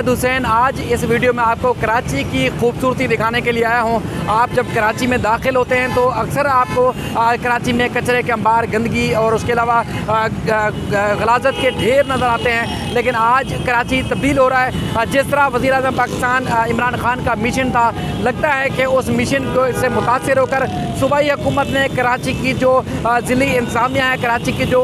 मोहम्मद हुसैन। आज इस वीडियो में आपको कराची की खूबसूरती दिखाने के लिए आया हूँ। आप जब कराची में दाखिल होते हैं तो अक्सर आपको कराची में कचरे के अंबार, गंदगी और उसके अलावा गलाजत के ढेर नज़र आते हैं। लेकिन आज कराची तब्दील हो रहा है। जिस तरह वज़ीर-ए-आज़म पाकिस्तान इमरान खान का मिशन था, लगता है कि उस मिशन को से मुतासिर होकर सूबाई हुकूमत ने कराची की जो ज़िली इंतज़ामिया है, कराची की जो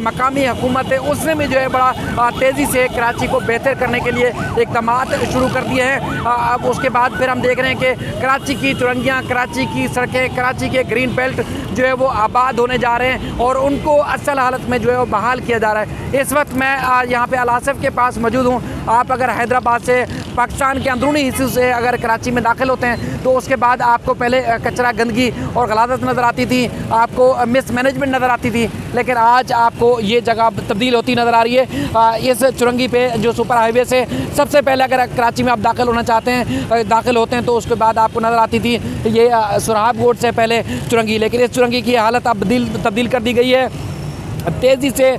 मकामी हुकूमत है, उसने भी जो है बड़ा तेज़ी से कराची को बेहतर करने के लिए इक़दाम शुरू कर दिए हैं। अब उसके बाद फिर हम देख रहे हैं कि कराची की चुरंगियाँ, कराची की सड़कें, कराची के ग्रीन बेल्ट जो है वो आबाद होने जा रहे हैं और उनको असल हालत में जो है वो बहाल किया जा रहा है। इस वक्त मैं यहाँ पे अल आसिफ के पास मौजूद हूँ। आप अगर हैदराबाद से, पाकिस्तान के अंदरूनी हिस्से से अगर कराची में दाखिल होते हैं तो उसके बाद आपको पहले कचरा, गंदगी और गलाजत नज़र आती थी, आपको मिसमैनेजमेंट नज़र आती थी। लेकिन आज आपको ये जगह तब्दील होती नज़र आ रही है। इस चुरंगी पे जो सुपर हाईवे से सबसे पहले अगर कराची में आप दाखिल होना चाहते हैं, दाखिल होते हैं, तो उसके बाद आपको नज़र आती थी ये सुरहाब गोड से पहले चुरंगी। लेकिन इस चुरंगी की हालत अब तब्दील कर दी गई है। तेज़ी से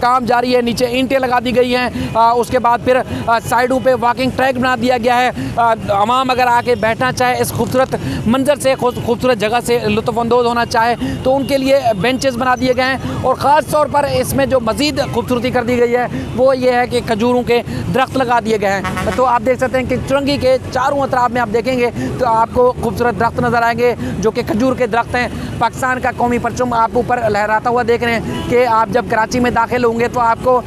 काम जारी है। नीचे ईंटें लगा दी गई हैं। उसके बाद फिर साइडों पे वॉकिंग ट्रैक बना दिया गया है। आवाम अगर आके बैठना चाहे, इस खूबसूरत मंजर से, खूबसूरत जगह से लुत्फ़अंदोज़ होना चाहे, तो उनके लिए बेंचेस बना दिए गए हैं। और ख़ास तौर पर इसमें जो मज़ीद खूबसूरती कर दी गई है वो ये है कि खजूरों के दरख्त लगा दिए गए हैं। तो आप देख सकते हैं कि चुरंगी के चारों अतराफ में आप देखेंगे तो आपको खूबसूरत दरख्त नज़र आएंगे जो कि खजूर के दरख्त हैं। पाकिस्तान का कौमी परचम आप ऊपर लहराता हुआ देख रहे हैं कि आप जब कराची में दाखिल होंगे तो आपको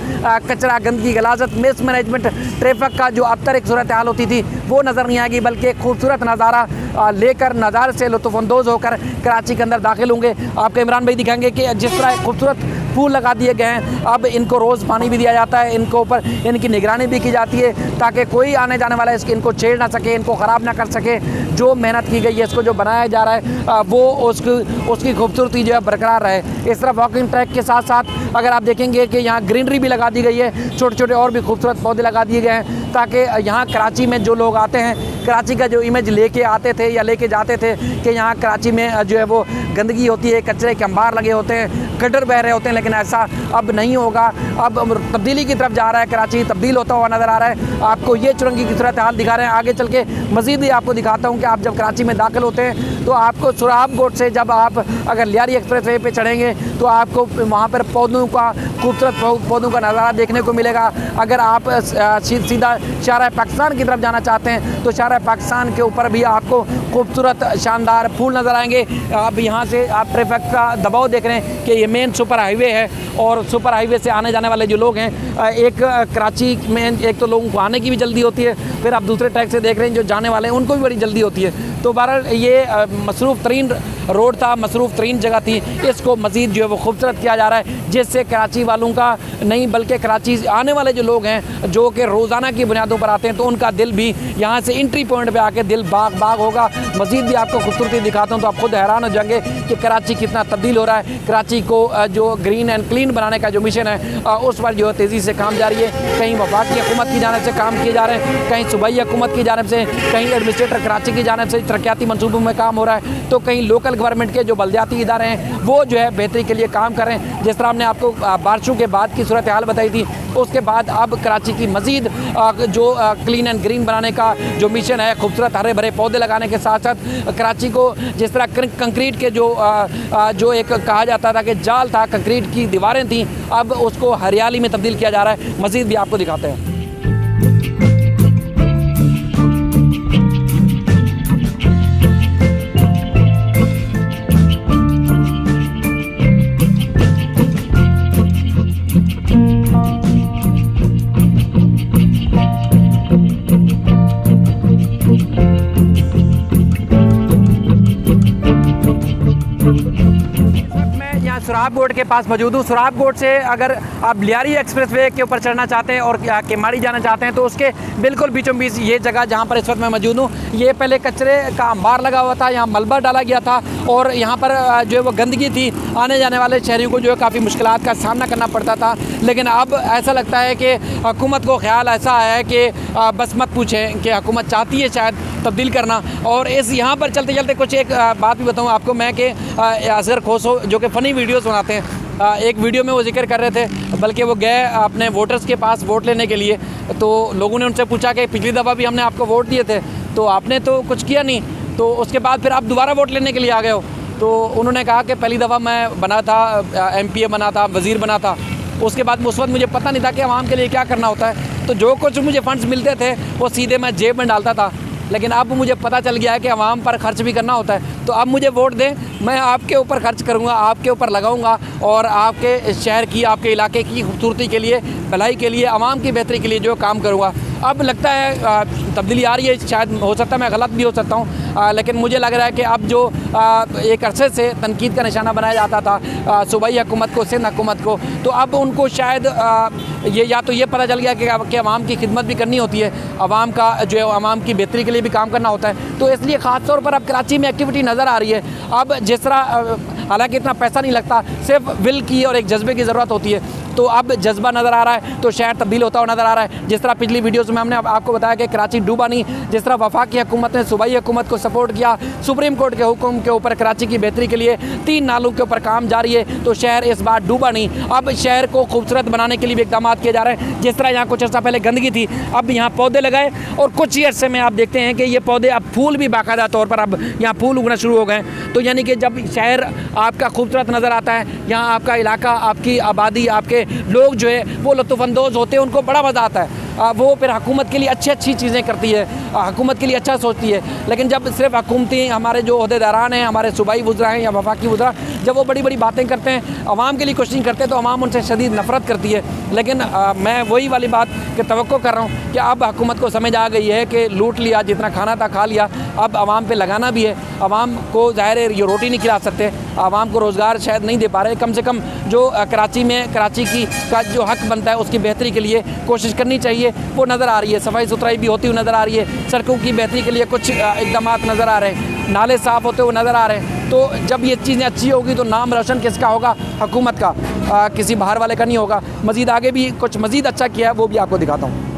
कचरा, गंदगी, गलाजत, मिसमैनेजमेंट, ट्रैफिक का जो अब तक एक सूरत हाल होती थी वो नज़र नहीं आएगी, बल्कि एक खूबसूरत नज़ारा लेकर, नज़ारे से लुत्फ़अंदोज़ होकर कराची के अंदर दाखिल होंगे। आपको इमरान भाई दिखाएंगे कि जिस तरह खूबसूरत फूल लगा दिए गए हैं, अब इनको रोज़ पानी भी दिया जाता है, इनको ऊपर इनकी निगरानी भी की जाती है ताकि कोई आने जाने वाला इनको छेड़ ना सके, इनको ख़राब ना कर सके। जो मेहनत की गई है, इसको जो बनाया जा रहा है वो उसकी खूबसूरती जो है बरकरार रहे। इस तरह वॉकिंग ट्रैक के साथ साथ अगर आप देखेंगे कि यहाँ ग्रीनरी भी लगा दी गई है, छोटे छोटे और भी खूबसूरत पौधे लगा दिए गए हैं ताकि यहाँ कराची में जो लोग आते हैं, कराची का जो इमेज लेके आते थे या लेके जाते थे कि यहाँ कराची में जो है वो गंदगी होती है, कचरे के अंबार लगे होते हैं, गटर बह रहे होते हैं, लेकिन ऐसा अब नहीं होगा। अब तब्दीली की तरफ जा रहा है, कराची तब्दील होता हुआ नज़र आ रहा है। आपको ये चुरंगी की सूरत हाल दिखा रहे हैं। आगे चल के मज़ीद भी आपको दिखाता हूँ कि आप जब कराची में दाखिल होते हैं तो आपको सुरहाब गोड से जब आप अगर लियारी एक्सप्रेस वे पे चढ़ेंगे तो आपको वहाँ पर पौधों का, खूबसूरत पौधों का नज़ारा देखने को मिलेगा। अगर आप सीधा शाहराह पाकिस्तान की तरफ जाना चाहते हैं तो शाहराह पाकिस्तान के ऊपर भी आपको खूबसूरत शानदार फूल नज़र आएंगे। आप यहाँ से आप ट्रैफिक का दबाव देख रहे हैं कि ये मेन सुपर हाईवे है और सुपर हाईवे से आने जाने वाले जो लोग हैं, एक कराची में एक तो लोगों को आने की भी जल्दी होती है, फिर आप दूसरे ट्रैक से देख रहे हैं जो जाने वाले हैं उनको भी बड़ी जल्दी होती है। तो बहरहाल ये मसरूफ़ तरीन रोड था, मसरूफ़ तरीन जगह थी, इसको मज़ीद जो है वो खूबसूरत किया जा रहा है जिससे कराची वालों का नहीं बल्कि कराची आने वाले जो लोग हैं जो कि रोज़ाना की बुनियादों पर आते हैं तो उनका दिल भी यहाँ से एंट्री पॉइंट पे आके दिल बाग बाग होगा। मज़ीद भी आपको खूबसूरती दिखाता हूँ तो आप खुद हैरान हो जाएंगे कि कराची कितना तब्दील हो रहा है। कराची को जो ग्रीन एंड क्लीन बनाने का जो मिशन है उस पर जो है तेज़ी से काम जारी है। कहीं वफाकी हुकूमत की जानिब से काम किए जा रहे हैं, कहीं सूबाई हुकूमत की जानिब से, कहीं एडमिनिस्ट्रेटर कराची की जानिब से तरक्याती मनसूबों में काम हो रहा है, तो कहीं लोकल गवर्नमेंट के जो बल्दियाती इदारे हैं वो जो है बेहतरी के लिए काम कर रहे हैं। जिस तरह हमने आपको बारिशों के बाद की सूरत हाल बताई थी, उसके बाद अब कराची की मज़ीद जो क्लीन एंड ग्रीन बनाने का जो मिशन है, खूबसूरत हरे भरे पौधे लगाने के साथ साथ कराची को जिस तरह कंक्रीट के जो एक कहा जाता था कि जाल था, कंक्रीट की दीवारें थीं, अब उसको हरियाली में तब्दील किया जा रहा है। मज़ीद भी आपको दिखाते हैं। सुरहाब गोड के पास मौजूद हूँ। सुरहाब गोड से अगर आप लियारी एक्सप्रेस वे के ऊपर चढ़ना चाहते हैं और केमाड़ी जाना चाहते हैं तो उसके बिल्कुल बीचों बीच ये जगह जहाँ पर इस वक्त मैं मौजूद हूँ, ये पहले कचरे का अंबार लगा हुआ था, यहाँ मलबा डाला गया था और यहाँ पर जो है वो गंदगी थी। आने जाने वाले शहरियों को जो है काफ़ी मुश्किलात का सामना करना पड़ता था। लेकिन अब ऐसा लगता है कि हुकूमत को ख्याल ऐसा आया है कि बस मत पूछें कि हुकूमत चाहती है शायद तब्दील करना। और इस यहाँ पर चलते चलते कुछ एक बात भी बताऊँ आपको मैं कि असगर खोसो जो कि फ़नी वीडियोज़ बनाते हैं, एक वीडियो में वो जिक्र कर रहे थे, बल्कि वो गए अपने वोटर्स के पास वोट लेने के लिए तो लोगों ने उनसे पूछा कि पिछली दफ़ा भी हमने आपको वोट दिए थे तो आपने तो कुछ किया नहीं, तो उसके बाद फिर आप दोबारा वोट लेने के लिए आ गए हो। तो उन्होंने कहा कि पहली दफ़ा मैं बना था, MPA बना था, वज़ीर बना था, उसके बाद उस वक्त मुझे पता नहीं था कि आवाम के लिए क्या करना होता है, तो जो कुछ मुझे फ़ंड्स मिलते थे वो सीधे मैं जेब में डालता था। लेकिन अब मुझे पता चल गया है कि आवाम पर खर्च भी करना होता है, तो अब मुझे वोट दें, मैं आपके ऊपर खर्च करूँगा, आपके ऊपर लगाऊँगा और आपके शहर की, आपके इलाके की खूबसूरती के लिए, भलाई के लिए, आवाम की बेहतरी के लिए जो काम करूँगा। अब लगता है तब्दीली आ रही है, शायद हो सकता है मैं गलत भी हो सकता हूँ, लेकिन मुझे लग रहा है कि अब जो एक अरसे से तनकीद का निशाना बनाया जाता था सूबाई हुकूमत को, सिंध हुकूमत को, तो अब उनको शायद ये या तो ये पता चल गया कि आवाम की खिदमत भी करनी होती है, आवाम का जो है आवाम की बेहतरी के लिए भी काम करना होता है। तो इसलिए ख़ास तौर पर अब कराची में एक्टिविटी नज़र आ रही है। अब जिस तरह हालांकि इतना पैसा नहीं लगता, सिर्फ विल की और एक जज्बे की ज़रूरत होती है, तो अब जज्बा नज़र आ रहा है, तो शहर तब्दील होता हुआ नज़र आ रहा है। जिस तरह पिछली वीडियोज़ में हमने आपको बताया कि कराची डूबा नहीं, जिस तरह वफाकी हुकूमत ने सूबाई हुकूमत को सपोर्ट किया, सुप्रीम कोर्ट के हुक्म के ऊपर कराची की बेहतरी के लिए 3 नालों के ऊपर काम जारी है, तो शहर इस बार डूबा नहीं। अब शहर को खूबसूरत बनाने के लिए भी इक़दाम किए जा रहे हैं। जिस तरह यहाँ कुछ अर्सा पहले गंदगी थी, अब यहाँ पौधे लगाए और कुछ ही अरसे में आप देखते हैं कि ये पौधे अब फूल भी बाकायदा तौर पर अब यहाँ फूल उगना शुरू हो गए। तो यानी कि जब शहर आपका खूबसूरत नज़र आता है, यहाँ आपका इलाका, आपकी आबादी, आपके लोग जो है वो लुत्फ़अंदोज़ होते हैं, उनको बड़ा मज़ा आता है। वो फिर हुकूमत के लिए अच्छी चीज़ें करती है, हुकूमत के लिए अच्छा सोचती है। लेकिन जब सिर्फ हुकूमती हमारे जो ओहदेदारान हैं, हमारे सूबाई वज़रा हैं या वफाकी वज़रा, जब वो बड़ी बड़ी बातें करते हैं, आवाम के लिए कुछ नहीं करते, तो आवाम उनसे शदीद नफ़रत करती है। लेकिन मैं वही वाली बात कि तवक्को कर रहा हूँ कि अब हुकूमत को समझ आ गई है कि लूट लिया, जितना खाना था खा लिया, अब आवाम पे लगाना भी है। आवाम को ज़ाहिर है ये रोटी नहीं खिला सकते, आवाम को रोज़गार शायद नहीं दे पा रहे, कम से कम जो कराची में कराची का जो हक़ बनता है उसकी बेहतरी के लिए कोशिश करनी चाहिए, वो नज़र आ रही है। सफाई सुथराई भी होती हुई नज़र आ रही है, सड़कों की बेहतरी के लिए कुछ इक़दाम नज़र आ रहे हैं, नाले साफ़ होते हुए नज़र आ रहे हैं। तो जब ये चीज़ें अच्छी होगी तो नाम रोशन किसका होगा? हुकूमत का, किसी बाहर वाले का नहीं होगा। मज़ीद आगे भी कुछ मज़ीद अच्छा किया है, वो भी आपको दिखाता हूँ।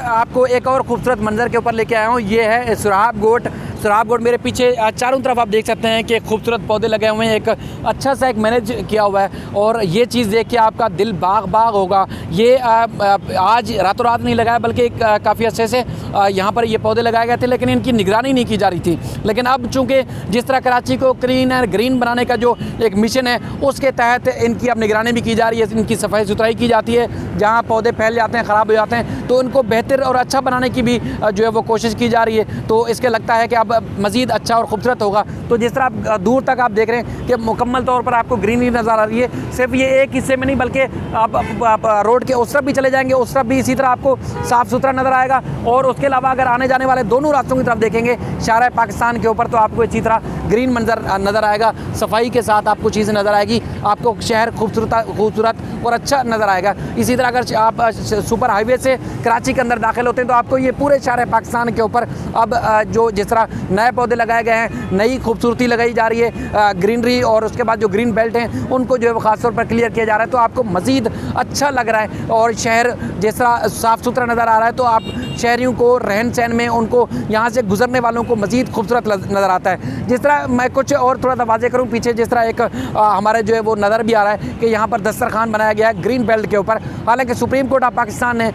आपको एक और खूबसूरत मंजर के ऊपर लेके आया हूँ। ये है सुराब गोट। सुराब गोट मेरे पीछे चारों तरफ आप देख सकते हैं कि खूबसूरत पौधे लगे हुए हैं, एक अच्छा सा एक मैनेज किया हुआ है, और ये चीज़ देख के आपका दिल बाग बाग होगा। ये आज रातों रात नहीं लगाया, बल्कि काफ़ी अच्छे से यहाँ पर ये पौधे लगाए गए थे, लेकिन इनकी निगरानी नहीं की जा रही थी। लेकिन अब चूँकि जिस तरह कराची को क्लीन एंड ग्रीन बनाने का जो एक मिशन है, उसके तहत इनकी अब निगरानी भी की जा रही है, इनकी सफाई सुथराई की जाती है। जहाँ पौधे फैल जाते हैं, ख़राब हो जाते हैं, तो उनको बेहतर और अच्छा बनाने की भी जो है वो कोशिश की जा रही है। तो इसके लगता है कि अब मज़ीद अच्छा और ख़ूबसूरत होगा। तो जिस तरह आप दूर तक आप देख रहे हैं कि मुकम्मल तौर पर आपको ग्रीनरी नज़र आ रही है, सिर्फ ये एक हिस्से में नहीं, बल्कि आप रोड के उस तरफ भी चले जाएंगे, उस तरफ भी इसी तरह आपको साफ़ सुथरा नज़र आएगा। और उसके अलावा अगर आने जाने वाले दोनों रास्तों की तरफ देखेंगे शाहराह पाकिस्तान के ऊपर, तो आपको इसी तरह ग्रीन मंजर नज़र आएगा, सफाई के साथ आपको चीज़ें नज़र आएगी, आपको शहर खूबसूरत और अच्छा नज़र आएगा। इसी तरह अगर आप सुपर हाईवे से कराची के अंदर दाखिल होते हैं तो आपको ये पूरे शाहराह पाकिस्तान के ऊपर अब जो जिस तरह नए पौधे लगाए गए हैं, नई खूबसूरती लगाई जा रही है, ग्रीनरी, और उसके बाद जो ग्रीन बेल्ट हैं उनको जो है वो ख़ास तौर पर क्लियर किया जा रहा है। तो आपको मज़ीद अच्छा लग रहा है और शहर जिस तरह साफ़ सुथरा नज़र आ रहा है, तो आप शहरियों को रहन सहन में, उनको यहाँ से गुजरने वालों को मज़ीद खूबसूरत नज़र आता है। जिस तरह मैं कुछ और थोड़ा सा वाज़े करूँ, पीछे जिस तरह एक हमारे जो है वो नज़र भी आ रहा है कि यहाँ पर दस्तरखान बनाया गया है ग्रीन बेल्ट के ऊपर। हालांकि सुप्रीम कोर्ट ऑफ पाकिस्तान ने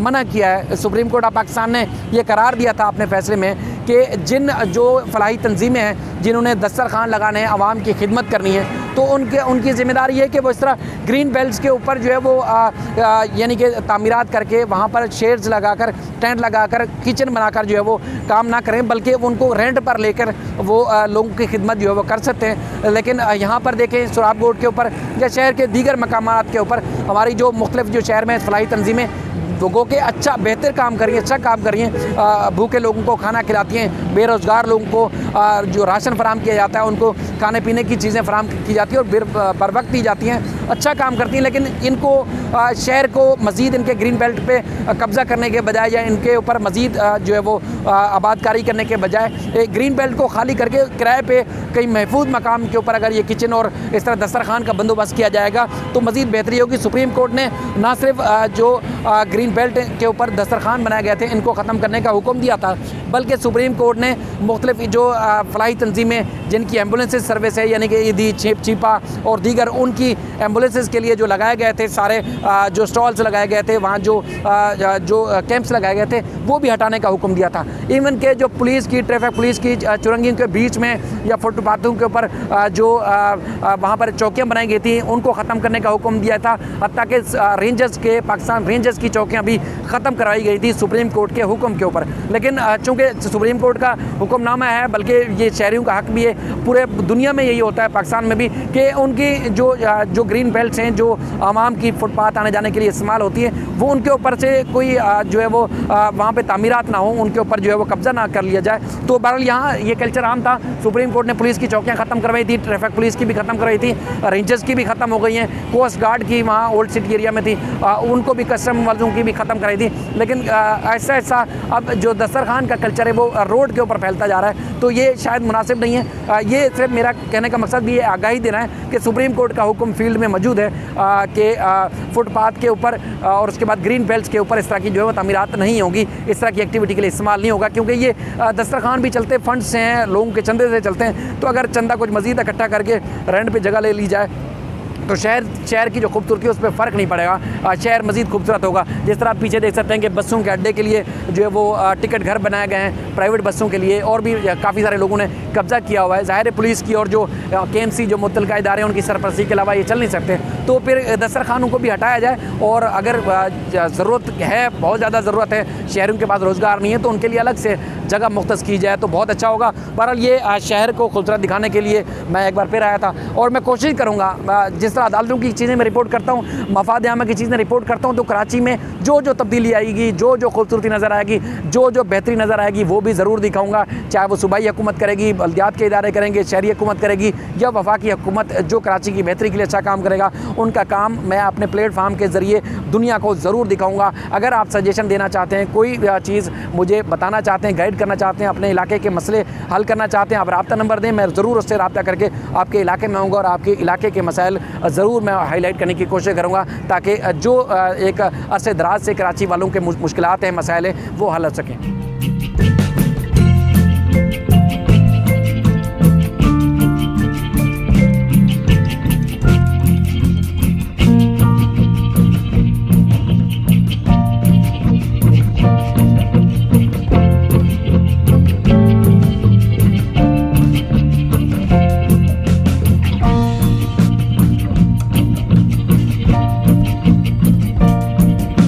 मना किया है, सुप्रीम कोर्ट ऑफ पाकिस्तान ने ये करार दिया था अपने फ़ैसले में कि जिन जो फलाही तंजीमें हैं जिन्होंने दस्तरखान लगाने हैं, आवाम की खिदमत करनी है, तो उनकी ज़िम्मेदारी है कि वो इस तरह ग्रीन बेल्ट्स के ऊपर जो है वो यानी कि तामीरात करके वहाँ पर शेड्स लगाकर, टेंट लगाकर, किचन बनाकर जो है वो काम ना करें, बल्कि उनको रेंट पर लेकर वो लोगों की खिदमत जो है वो कर सकते हैं। लेकिन यहाँ पर देखें सुराब गोट के ऊपर या शहर के दीगर मकामात के ऊपर हमारी जो मुख्तलिफ जो शहर में फलाही तंजीमें भुगो के अच्छा बेहतर काम कर रही हैं, अच्छा काम कर रही हैं। भूखे लोगों को खाना खिलाती हैं, बेरोज़गार लोगों को जो राशन फराहम किया जाता है उनको खाने पीने की चीज़ें फराहम की जाती है और बर वक्त दी जाती हैं, अच्छा काम करती हैं। लेकिन इनको शहर को मज़ीद इनके ग्रीन बेल्ट पे कब्ज़ा करने के बजाय या इनके ऊपर मज़ीद जो है वो आबादकारी करने के बजाय ग्रीन बेल्ट को खाली करके किराए पे कहीं महफूज मकाम के ऊपर अगर ये किचन और इस तरह दस्तरखान का बंदोबस्त किया जाएगा तो मज़ीद बेहतरी होगी। सुप्रीम कोर्ट ने ना सिर्फ जो ग्रीन बेल्ट के ऊपर दस्तरखान बनाए गए थे इनको ख़त्म करने का हुक्म दिया था, बल्कि सुप्रीम कोर्ट ने मुख्तलिफ जो फलाही तंजीमें जिनकी एम्बुलेंसेज सर्विस है यानी कि ईदी, चीपा और दीगर उनकी एम्बुलेंसेज के लिए जो लगाए गए थे सारे जो स्टॉल्स लगाए गए थे, वहाँ जो कैंप्स लगाए गए थे वो भी हटाने का हुक्म दिया था। इवन के जो पुलिस की ट्रैफिक पुलिस की चुरंगियों के बीच में या फुटपाथों के ऊपर जो वहाँ पर चौकियाँ बनाई गई थी उनको ख़त्म करने का हुक्म दिया था। हत्ता कि रेंजर्स के पाकिस्तान रेंजर्स की चौकियाँ भी ख़त्म करवाई गई थी सुप्रीम कोर्ट के हुक्म के ऊपर। लेकिन चूँकि सुप्रीम कोर्ट का हुक्मनामा है, बल्कि ये शहरियों का हक भी है, पूरे दुनिया में यही होता है, पाकिस्तान में भी, कि उनकी जो ग्रीन बेल्ट्स हैं जो आवाम की फुटपाथ आने जाने के लिए इस्तेमाल होती है वो उनके ऊपर से कोई जो है वो वहाँ पे तामीरात ना हो, उनके ऊपर जो है वो कब्ज़ा ना कर लिया जाए। तो बहरहाल यहाँ ये कल्चर आम था। सुप्रीम कोर्ट ने पुलिस की चौकियाँ ख़त्म करवाई थी, ट्रैफिक पुलिस की भी ख़त्म करवाई थी, रेंजर्स की भी ख़त्म हो गई हैं, कोस्ट गार्ड की वहाँ ओल्ड सिटी एरिया में थी उनको भी, कस्टम वालों की भी ख़त्म कराई थी। लेकिन ऐसा ऐसा अब जो दस्तरखान का कल्चर है वो रोड के ऊपर फैलता जा रहा है, तो ये शायद मुनासिब नहीं है। ये सिर्फ मेरा कहने का मकसद भी ये आगाही देना है कि सुप्रीम कोर्ट का हुक्म फील्ड में मौजूद है कि फुटपाथ के ऊपर और उसके बाद ग्रीन बेल्ट्स के ऊपर इस तरह की जो है वो तामीरात नहीं होगी, इस तरह की एक्टिविटी के लिए इस्तेमाल नहीं होगा, क्योंकि ये दस्तरखान भी चलते फंड से हैं, लोगों के चंदे से चलते हैं। तो अगर चंदा कुछ मज़ीद इकट्ठा करके रेंट पे जगह ले ली जाए तो शहर की जो खूबसूरती है उस पर फ़र्क नहीं पड़ेगा, शहर मज़ीद खूबसूरत होगा। जिस तरह आप पीछे देख सकते हैं कि बसों के अड्डे के लिए जो है वो टिकट घर बनाए गए हैं प्राइवेट बसों के लिए, और भी काफ़ी सारे लोगों ने कब्ज़ा किया हुआ है। ज़ाहिर है पुलिस की और जो KMC जो मुतल्लिका इदारे हैं उनकी सरपरस्ती के अलावा ये चल नहीं सकते, तो फिर दस्तरखानों को भी हटाया जाए। और अगर ज़रूरत है, बहुत ज़्यादा ज़रूरत है, शहरों के पास रोज़गार नहीं है, तो उनके लिए अलग से जगह मुख्तस की जाए तो बहुत अच्छा होगा। बहरहाल ये शहर को खूबसूरत दिखाने के लिए मैं एक बार फिर आया था, और मैं कोशिश करूँगा जिस तरह अदालतों की चीज़ें मैं रिपोर्ट करता हूँ, मफाद आमा की चीज़ें रिपोर्ट करता हूँ, तो कराची में जो तब्दीली आएगी, जो खूबसूरती नज़र आएगी, जो बेहतरी नज़र आएगी वो भी ज़रूर दिखाऊँगा। चाहे वो सूबाई हुकूमत करेगी, बल्दियात के इदारे करेंगे, शहरी हुकूमत करेगी, या वफाकी हुकूमत जो कराची की बेहतरी के लिए अच्छा काम करेगा, उनका काम मैं अपने प्लेटफार्म के ज़रिए दुनिया को ज़रूर दिखाऊँगा। अगर आप सजेशन देना चाहते हैं, कोई चीज़ मुझे बताना चाहते हैं, गाइड करना चाहते हैं, अपने इलाके के मसले हल करना चाहते हैं, आप रब्ता नंबर दें, मैं ज़रूर उससे रब्ता करके आपके इलाके में आऊँगा और आपके इलाके के मसाइल ज़रूर मैं हाईलाइट करने की कोशिश करूँगा, ताकि जो एक अरसे दराज से कराची वालों के मुश्किलात हैं, मसाइल हैं, वो हल हो सकें।